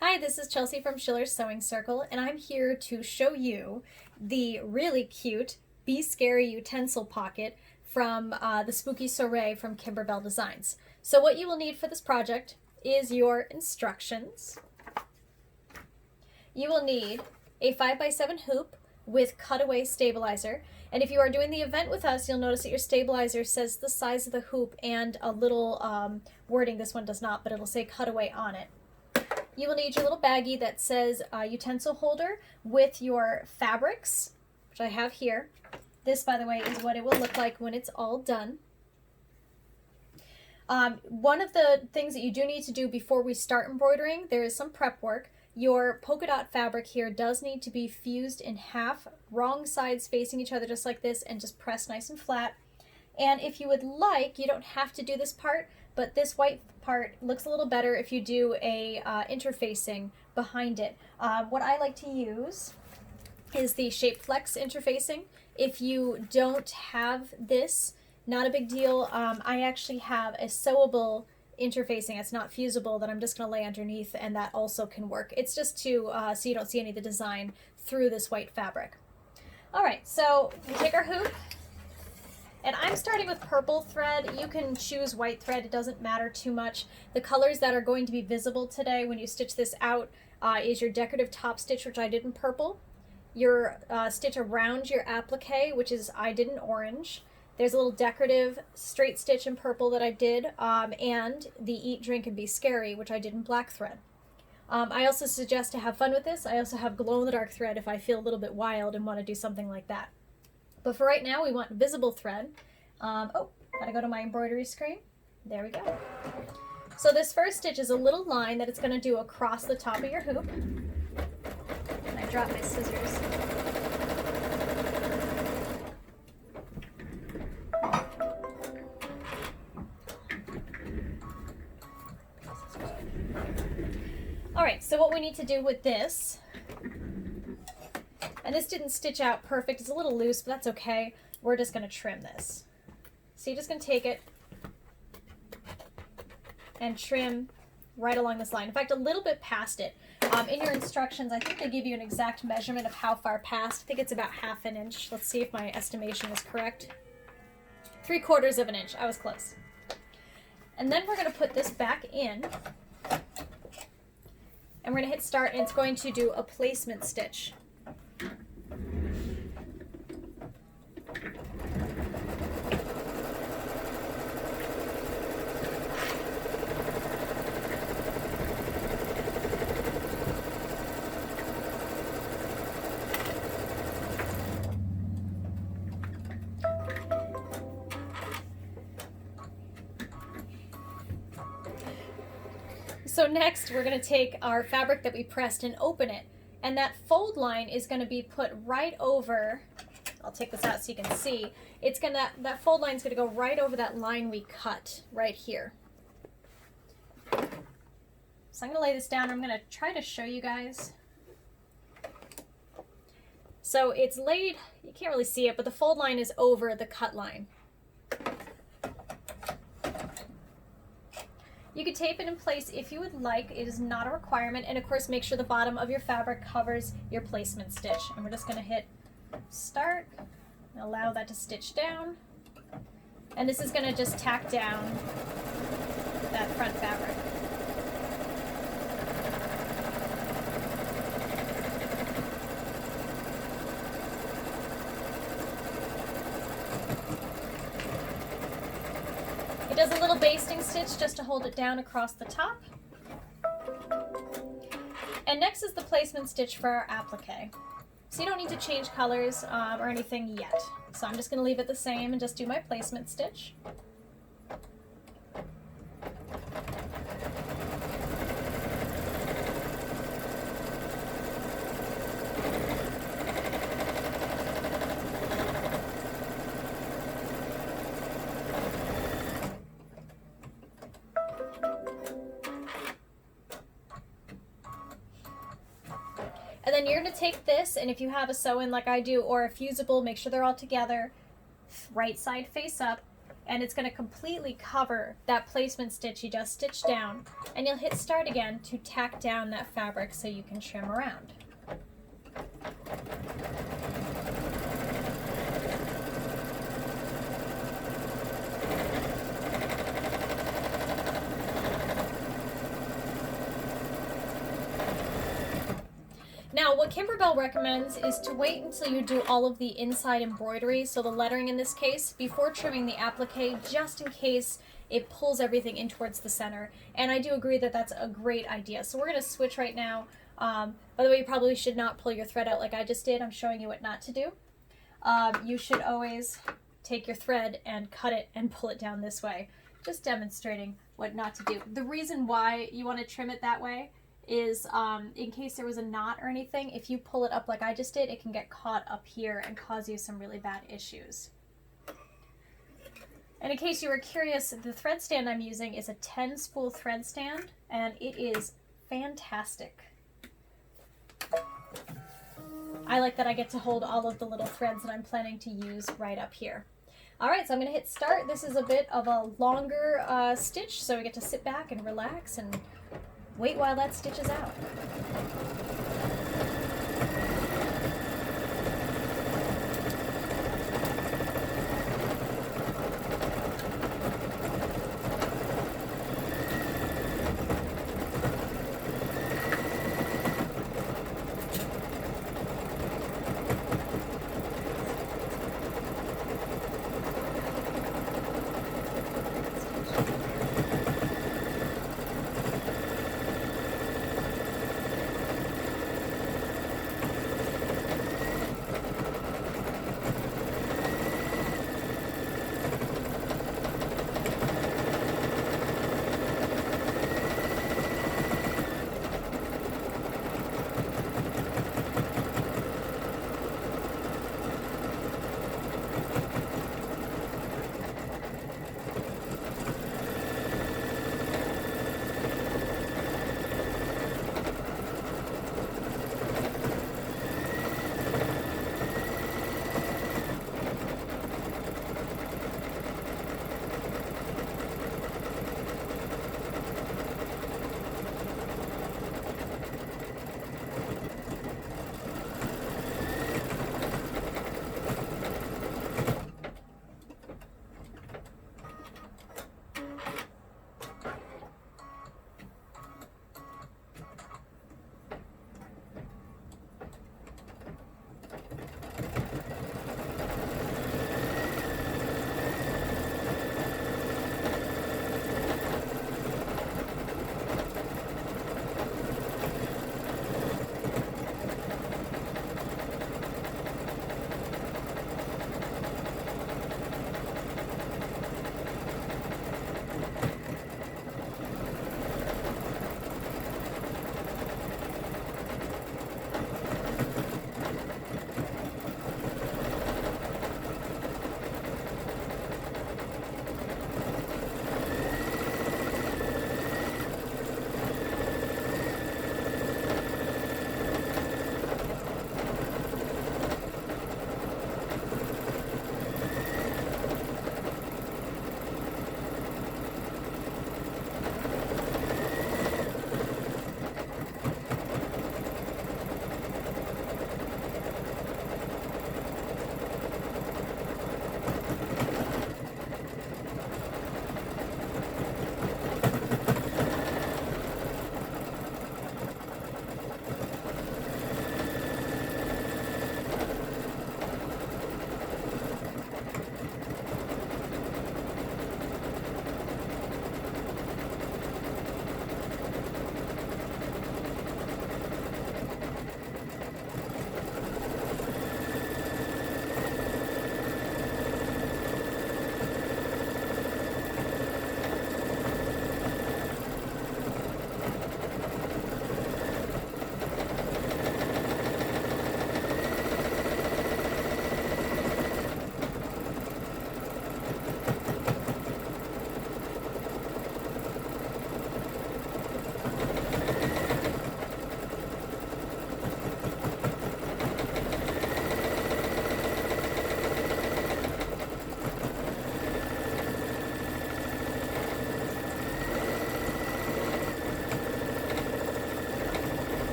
Hi, this is Chelsea from Schiller's Sewing Circle, and I'm here to show you the really cute Be Scary utensil pocket from the Spooky Soiree from Kimberbell Designs. So what you will need for this project is your instructions. You will need a 5x7 hoop with cutaway stabilizer. And if you are doing the event with us, you'll notice that your stabilizer says the size of the hoop and a little wording. This one does not, but it'll say cutaway on it. You will need your little baggie that says utensil holder with your fabrics, which I have here. This, by the way, is what it will look like when it's all done. One of the things that you do need to do before we start embroidering, there is some prep work. Your polka dot fabric here does need to be fused in half, wrong sides facing each other just like this, and just pressed nice and flat. And if you would like, you don't have to do this part, but this white part looks a little better if you do a interfacing behind it. What I like to use is the Shape Flex interfacing. If you don't have this, not a big deal. I actually have a sewable interfacing. It's not fusible that I'm just going to lay underneath, and that also can work. It's just to so you don't see any of the design through this white fabric. All right, so we take our hoop. And I'm starting with purple thread. You can choose white thread, it doesn't matter too much. The colors that are going to be visible today when you stitch this out is your decorative top stitch, which I did in purple, your stitch around your applique, which is I did in orange. There's a little decorative straight stitch in purple that I did, and the Eat, Drink, and Be Scary, which I did in black thread. I also suggest to have fun with this. I also have glow-in-the-dark thread if I feel a little bit wild and want to do something like that. But for right now, we want visible thread. Oh, gotta go to my embroidery screen. There we go. So this first stitch is a little line that it's gonna do across the top of your hoop. And I dropped my scissors. All right, so what we need to do with this, and this didn't stitch out perfect, it's a little loose, but that's okay. We're just gonna trim this. So you're just gonna take it and trim right along this line. In fact, a little bit past it. In your instructions, I think they give you an exact measurement of how far past. I think it's about ½ an inch. Let's see if my estimation is correct. 3/4 of an inch, I was close. And then we're gonna put this back in, and we're gonna hit start, and it's going to do a placement stitch. So next we're going to take our fabric that we pressed and open it, and that fold line is going to be put right over, I'll take this out so you can see, it's gonna, that fold line is going to go right over that line we cut right here. So I'm going to lay this down. I'm going to try to show you guys. So it's laid, you can't really see it, but the fold line is over the cut line. You could tape it in place if you would like. It is not a requirement. And of course, make sure the bottom of your fabric covers your placement stitch. And we're just going to hit start and allow that to stitch down. And this is going to just tack down that front fabric. Does a little basting stitch just to hold it down across the top. And next is the placement stitch for our applique. So you don't need to change colors or anything yet. So I'm just going to leave it the same and just do my placement stitch. And then you're going to take this, and if you have a sew-in like I do, or a fusible, make sure they're all together, right side face up, and it's going to completely cover that placement stitch you just stitched down. and you'll hit start again to tack down that fabric so you can trim around. Now, what Kimberbell recommends is to wait until you do all of the inside embroidery, so the lettering in this case, before trimming the applique, just in case it pulls everything in towards the center. And I do agree that that's a great idea. So we're going to switch right now. By the way, you probably should not pull your thread out like I just did. I'm showing you what not to do. You should always take your thread and cut it and pull it down this way, just demonstrating what not to do. The reason why you want to trim it that way is in case there was a knot or anything, if you pull it up like I just did, it can get caught up here and cause you some really bad issues. And in case you were curious, the thread stand I'm using is a 10 spool thread stand, and it is fantastic. I like that I get to hold all of the little threads that I'm planning to use right up here. Alright, so I'm going to hit start. This is a bit of a longer stitch, so we get to sit back and relax and wait while that stitches out.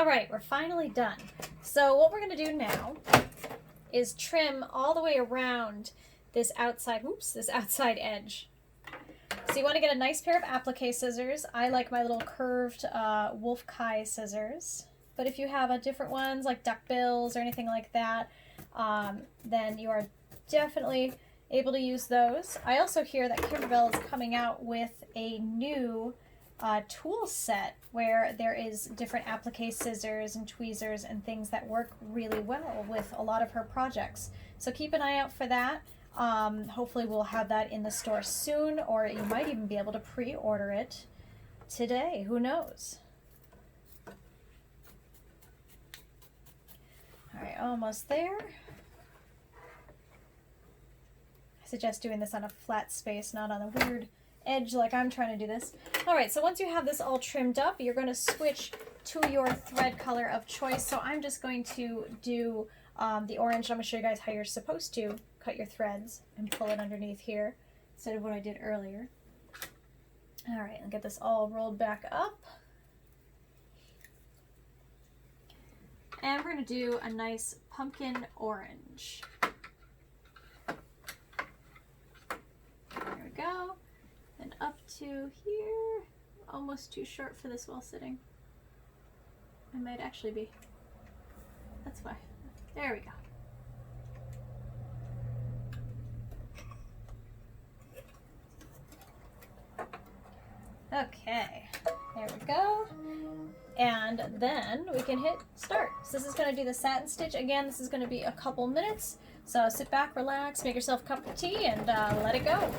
All right, we're finally done. So what we're going to do now is trim all the way around this outside, this outside edge. So you want to get a nice pair of applique scissors. I like my little curved Wolf Kai scissors. But if you have a different ones like duckbills or anything like that, then you are definitely able to use those. I also hear that Kimberbell is coming out with a new tool set where there is different applique scissors and tweezers and things that work really well with a lot of her projects. So keep an eye out for that. Hopefully we'll have that in the store soon, or you might even be able to pre-order it today. Who knows? All right, almost there. I suggest doing this on a flat space, not on a weird edge like I'm trying to do this. All right, so once you have this all trimmed up, you're going to switch to your thread color of choice. So I'm just going to do the orange. I'm going to show you guys how you're supposed to cut your threads and pull it underneath here instead of what I did earlier. All right, I'll get this all rolled back up. And we're going to do a nice pumpkin orange. There we go. And up to here. Almost too short for this while sitting. I might actually be. That's fine. There we go. Okay, there we go. And then we can hit start. So this is going to do the satin stitch. Again, this is going to be a couple minutes. So sit back, relax, make yourself a cup of tea, and let it go.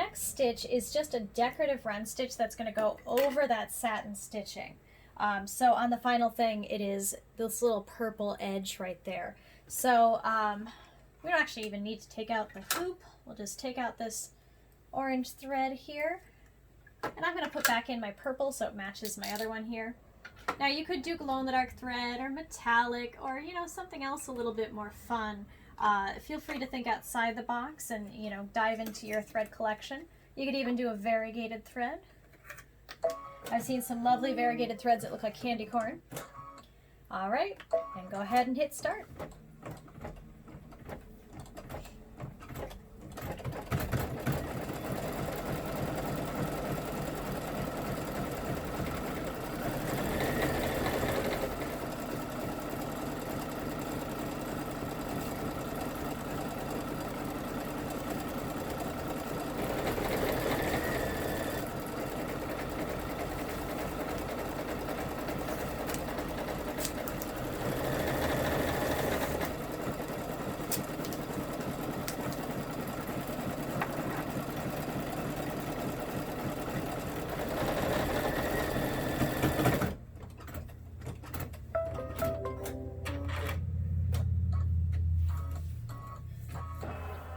next stitch is just a decorative run stitch that's going to go over that satin stitching. So on the final thing, it is this little purple edge right there. So we don't actually even need to take out the hoop. We'll just take out this orange thread here. And I'm going to put back in my purple so it matches my other one here. Now you could do glow-in-the-dark thread or metallic or, you know, something else a little bit more fun. Feel free to think outside the box and, you know, dive into your thread collection. You could even do a variegated thread. I've seen some lovely variegated threads that look like candy corn. All right, and go ahead and hit start.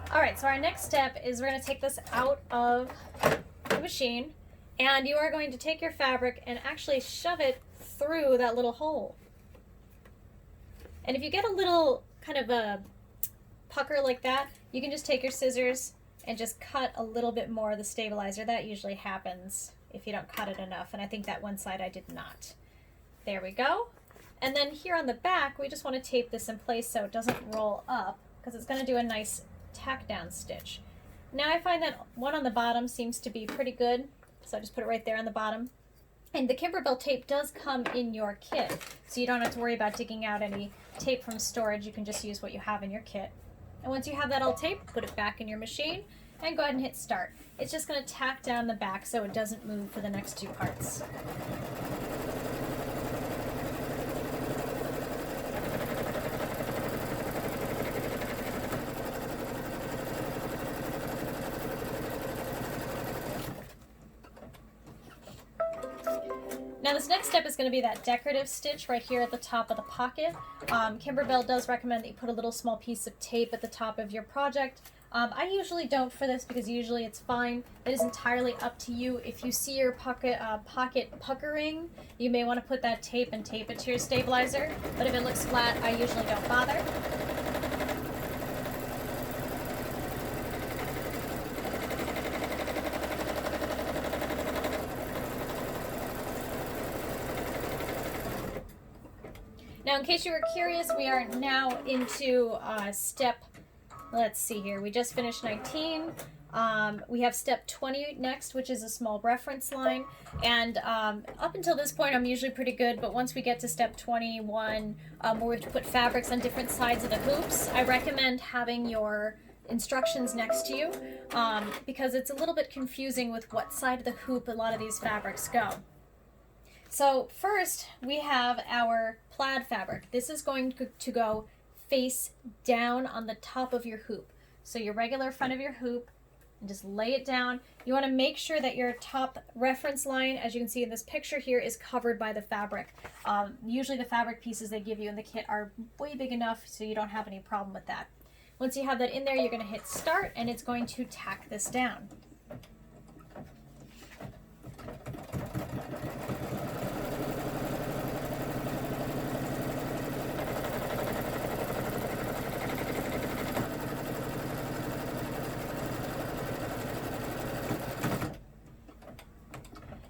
Alright, so our next step is we're going to take this out of the machine, and you are going to take your fabric and actually shove it through that little hole. And if you get a little kind of a pucker like that, you can just take your scissors and just cut a little bit more of the stabilizer. That usually happens if you don't cut it enough, and I think that one side I did not. There we go. And then here on the back, we just want to tape this in place so it doesn't roll up, because it's going to do a nice tack down stitch. Now I find that one on the bottom seems to be pretty good, so I just put it right there on the bottom. And the Kimberbell tape does come in your kit, so you don't have to worry about digging out any tape from storage. You can just use what you have in your kit. And once you have that all taped, put it back in your machine and go ahead and hit start. It's just going to tack down the back so it doesn't move for the next two parts. Now this next step is going to be that decorative stitch right here at the top of the pocket. Kimberbell does recommend that you put a little small piece of tape at the top of your project. I usually don't for this because usually it's fine. It is entirely up to you. If you see your pocket puckering, you may want to put that tape and tape it to your stabilizer. But if it looks flat, I usually don't bother. Now, in case you were curious, we are now into step, let's see here, we just finished 19. We have step 20 next, which is a small reference line. And up until this point, I'm usually pretty good, but once we get to step 21, where we have to put fabrics on different sides of the hoops, I recommend having your instructions next to you, because it's a little bit confusing with what side of the hoop a lot of these fabrics go. So first, we have our plaid fabric. This is going to go face down on the top of your hoop. So your regular front of your hoop, and just lay it down. You want to make sure that your top reference line, as you can see in this picture here, is covered by the fabric. Usually the fabric pieces they give you in the kit are way big enough so you don't have any problem with that. Once you have that in there, you're going to hit start, and it's going to tack this down.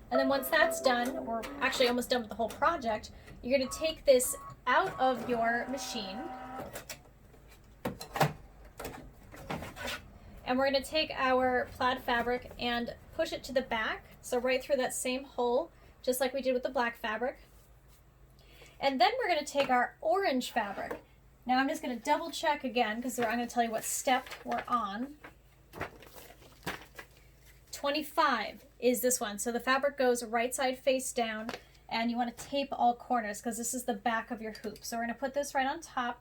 And then once that's done, we're actually almost done with the whole project, you're going to take this out of your machine. And we're going to take our plaid fabric and push it to the back, so right through that same hole, just like we did with the black fabric. And then we're going to take our orange fabric. Now I'm just going to double check again, because I'm going to tell you what step we're on. 25 is this one. So the fabric goes right side face down, and you want to tape all corners because this is the back of your hoop. So we're going to put this right on top.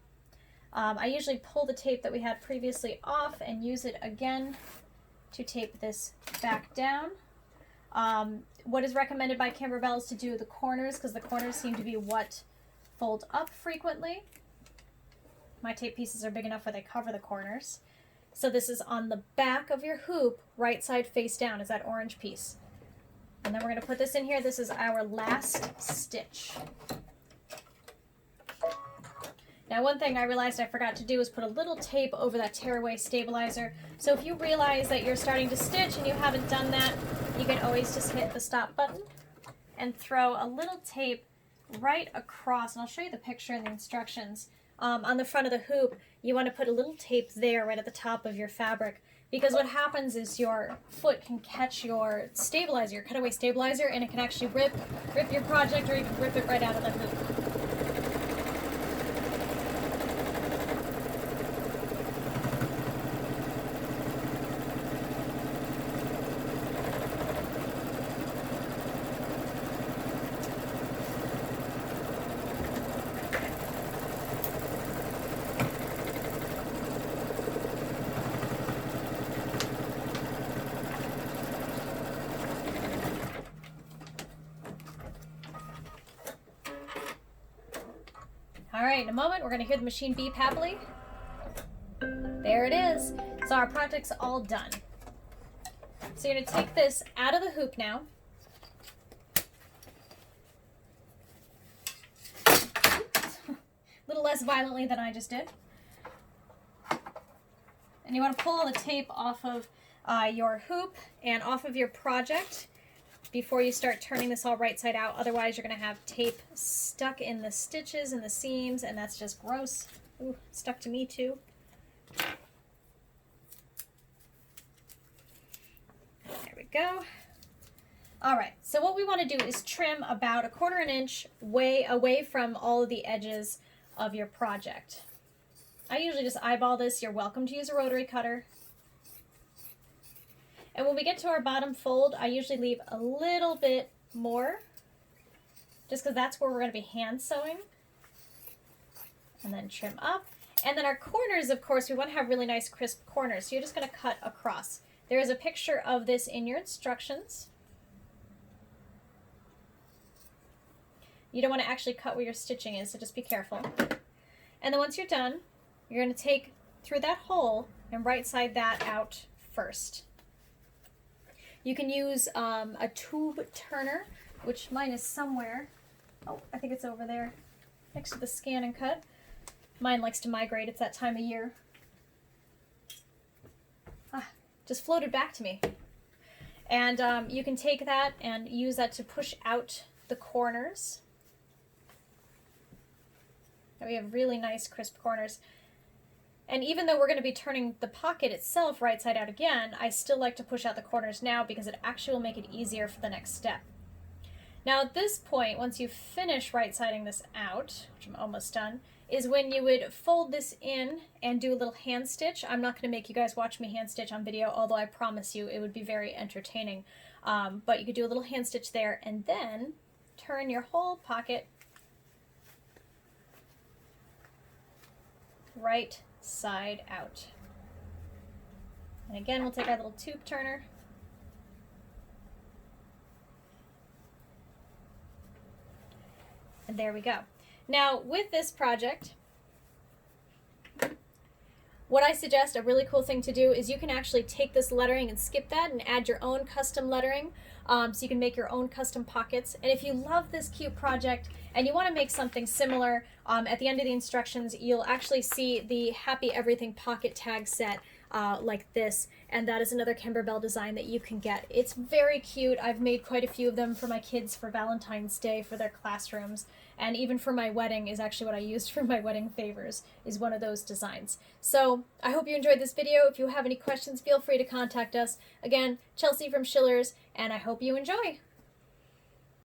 I usually pull the tape that we had previously off and use it again to tape this back down. What is recommended by Kimberbell is to do the corners, because the corners seem to be what fold up frequently. My tape pieces are big enough where they cover the corners. So this is on the back of your hoop, right side face down, is that orange piece. And then we're going to put this in here. This is our last stitch. Now, one thing I realized I forgot to do is put a little tape over that tearaway stabilizer. So if you realize that you're starting to stitch and you haven't done that, you can always just hit the stop button and throw a little tape right across. And I'll show you the picture in the instructions. On the front of the hoop, you want to put a little tape there right at the top of your fabric. Because what happens is your foot can catch your stabilizer, your cutaway stabilizer, and it can actually rip your project, or you can rip it right out of the hoop. All right, in a moment, we're going to hear the machine beep happily. There it is. So our project's all done. So you're going to take this out of the hoop now. A little less violently than I just did. And you want to pull all the tape off of your hoop and off of your project before you start turning this all right side out. Otherwise, you're going to have tape stuck in the stitches and the seams, and that's just gross. Ooh, stuck to me too. There we go. All right, so what we want to do is trim about 1/4 inch away from all of the edges of your project. I usually just eyeball this. You're welcome to use a rotary cutter. And when we get to our bottom fold, I usually leave a little bit more, just because that's where we're going to be hand sewing. And then trim up. And then our corners, of course, we want to have really nice crisp corners. So you're just going to cut across. There is a picture of this in your instructions. You don't want to actually cut where your stitching is, so just be careful. And then once you're done, you're going to take through that hole and right side that out first. You can use a tube turner, which mine is somewhere. Oh, I think it's over there next to the scan and cut. Mine likes to migrate. It's that time of year. Ah, just floated back to me. And you can take that and use that to push out the corners. And we have really nice crisp corners. And even though we're going to be turning the pocket itself right side out again, I still like to push out the corners now because it actually will make it easier for the next step. Now at this point, once you finish right-siding this out, which I'm almost done, is when you would fold this in and do a little hand stitch. I'm not going to make you guys watch me hand stitch on video, although I promise you it would be very entertaining. But you could do a little hand stitch there and then turn your whole pocket right side out. And again, we'll take our little tube turner. And there we go. Now, with this project, what I suggest, a really cool thing to do, is you can actually take this lettering and skip that and add your own custom lettering. So you can make your own custom pockets. And if you love this cute project and you want to make something similar, at the end of the instructions, you'll actually see the Happy Everything pocket tag set like this. And that is another Kimberbell design that you can get. It's very cute. I've made quite a few of them for my kids for Valentine's Day for their classrooms. And even for my wedding is actually what I used for my wedding favors, is one of those designs. So I hope you enjoyed this video. If you have any questions, feel free to contact us. Again, Chelsea from Schiller's, and I hope you enjoy.